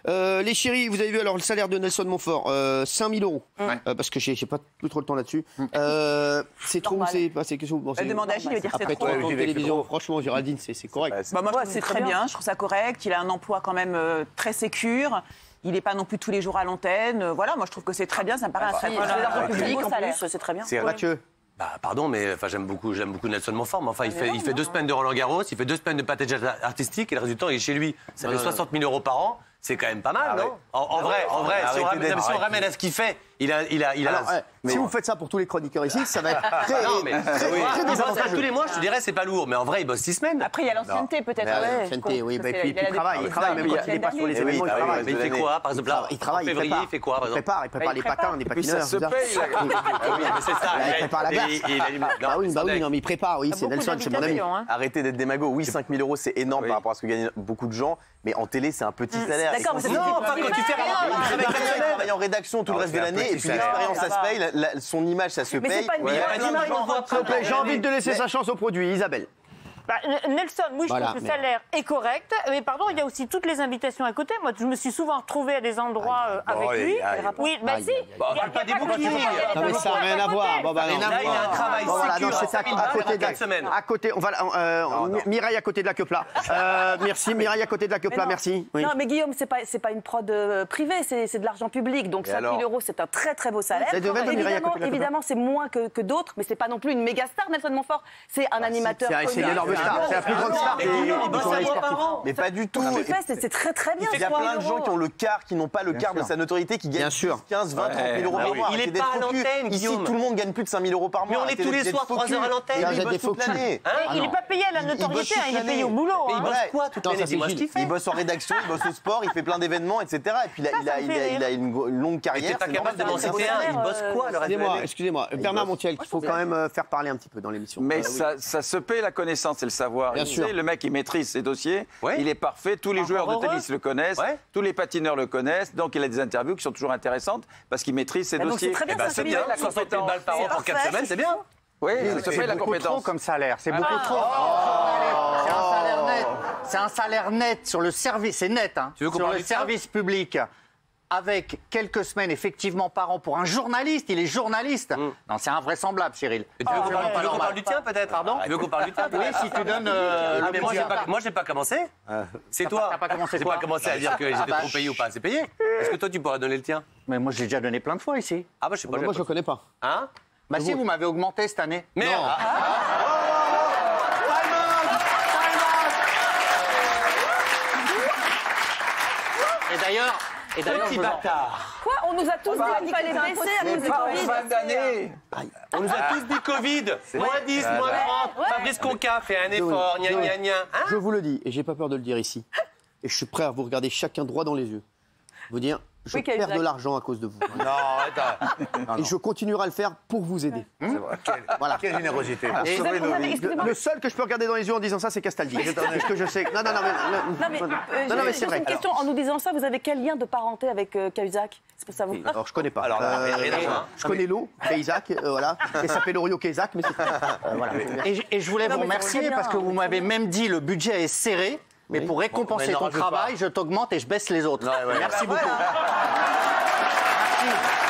Les chéris, vous avez vu alors le salaire de Nelson Montfort, 5 000 €. Parce que j'ai pas plus trop le temps là-dessus. C'est trop ou c'est pas? C'est quelque chose. Bon, Demandez à Gilles, il va dire c'est après trop. 30 ans de télévision, franchement, Géraldine, c'est correct. Moi, je trouve c'est très bien. Je trouve ça correct. Il a un emploi quand même très sécure. Il n'est pas non plus tous les jours à l'antenne. Voilà, moi je trouve que c'est très bien. Ça me paraît un très bon public en plus. C'est très bien. C'est Mathieu. Bah, pardon, mais j'aime beaucoup Nelson Montfort. Mais enfin, il fait 2 semaines de Roland Garros, il fait 2 semaines de patinage artistique et le résultat, il est chez lui. Ça fait 60 000 € par an. C'est quand même pas mal, non? En vrai, si on ramène à ce qu'il fait, il a. Si vous faites ça pour tous les chroniqueurs ici, ça va être très. Non, mais il bosse tous les mois, je te dirais, c'est pas lourd. Mais en vrai, il bosse 6 semaines. Après, il y a l'ancienneté peut-être. L'ancienneté, oui. Et puis il travaille. Il travaille même quand il n'est pas sur les événements. Mais il fait quoi, par exemple? Il travaille. En février, il fait quoi, par exemple? Il prépare les patins, les patineurs. Ça se paye, là. Oui, mais c'est ça. Il prépare la glace. Bah oui, non, mais il prépare, oui, c'est Nelson, c'est mon ami. Arrêtez d'être démago. Oui, 5 000 €, c'est énorme par rapport à ce que gagnent beaucoup de gens. Mais en télé, c'est un petit salaire. D'accord, mais non, pas quand tu fais rien. Il travaille en rédaction tout le reste de l'année. Et puis l'expérience, ça se paye. Son image, ça se paye. Mais c'est pas une image. J'ai envie de laisser sa chance au produit, Isabelle. Bah, Nelson, oui, je trouve que le salaire est correct. Mais pardon, il y a aussi toutes les invitations à côté. Moi, je me suis souvent retrouvée à des endroits avec lui. Oui, bah si. Il n'y a pas des bouquins. Non, mais ça n'a rien à voir. Là, il a un travail sécure. À côté, on va. Mireille à côté de la queue-plat. Merci, Mireille à côté de la queue-plat, merci. Non, mais Guillaume, c'est pas une prod privée, c'est de l'argent public. Donc 5 000 €, c'est un très très beau salaire. Évidemment, c'est moins que d'autres, mais c'est pas non plus une méga star, Nelson Montfort. C'est un animateur. C'est une énorme star, c'est la plus grande star des journalistes sportifs. Mais pas du tout. C'est très très bien. Il y a plein de gens qui ont le quart, qui n'ont pas le quart de sa notoriété, qui gagnent 15, 20, 30 000 € par mois. Il est pas à l'antenne, Ici, Guillaume. tout le monde gagne plus de 5 000 € par mois. Mais on est tous les soirs 3 heures à l'antenne. Il bosse toute l'année. Il n'est pas payé à la notoriété, il est payé au boulot. Mais il bosse quoi toute l'année? C'est moi ce qu'il fait. Il bosse en rédaction, il bosse au sport, il fait plein d'événements, etc. Et puis il a une longue carrière. T'es pas capable de m'en citer un. Il bosse quoi le reste de l'année? Excusez-moi, Bernard Montiel, qu'il faut quand même faire parler un petit peu dans l'émission. Mais ça se paye la connaissance et le savoir. Bien sûr. Le mec, il maîtrise ses dossiers, il est parfait, tous les joueurs de tennis le connaissent, tous les patineurs le connaissent, donc il a des interviews qui sont toujours intéressantes parce qu'il maîtrise ses dossiers. C'est bien, 60 000 balles par an pour 4 semaines, c'est bien. Oui, ça se fait la compétence. Trop comme salaire, c'est beaucoup trop. C'est un salaire net. C'est un salaire net sur le service, c'est net, hein, sur le service public. Avec quelques semaines, effectivement, par an pour un journaliste. Il est journaliste. Non, c'est invraisemblable, Cyril. Tu veux qu'on parle du tien, peut-être? Pardon? Tu veux qu'on parle du tien? Oui, si tu donnes... mais moi, j'ai pas commencé. C'est toi. T'as pas commencé J'ai pas commencé à dire que j'étais trop payé ou pas assez payé. Est-ce que toi, tu pourrais donner le tien? Mais moi, j'ai déjà donné plein de fois ici. Ah bah, je sais pas. Moi, je ne connais pas. Hein? Bah si, vous m'avez augmenté cette année. Merde. Et d'ailleurs... Petit bâtard. Quoi? On nous a tous dit qu'il fallait baisser à cause du Covid. Fin d'année. On nous a tous dit Covid. Moins 10, moins 30. Fabrice Conca fait un effort. Gna gna gna. Je vous le dis, et j'ai pas peur de le dire ici, et je suis prêt à vous regarder chacun droit dans les yeux. Vous dire, je perds de l'argent à cause de vous. Non, arrête. Et je continuerai à le faire pour vous aider. Voilà. Quelle générosité. Le seul que je peux regarder dans les yeux en disant ça, c'est Castaldi. Parce que je sais. Non, mais c'est vrai. Une question, en nous disant ça, vous avez quel lien de parenté avec Cahuzac? C'est pour ça vous. Alors, je connais pas. Alors, rien à voir. Je connais l'eau, Cahuzac, voilà. Et ça s'appelle Orio Cahuzac, mais c'est voilà. Et je voulais vous remercier parce que vous m'avez même dit le budget est serré. Mais pour récompenser ton travail, je t'augmente et je baisse les autres. Merci beaucoup. Merci.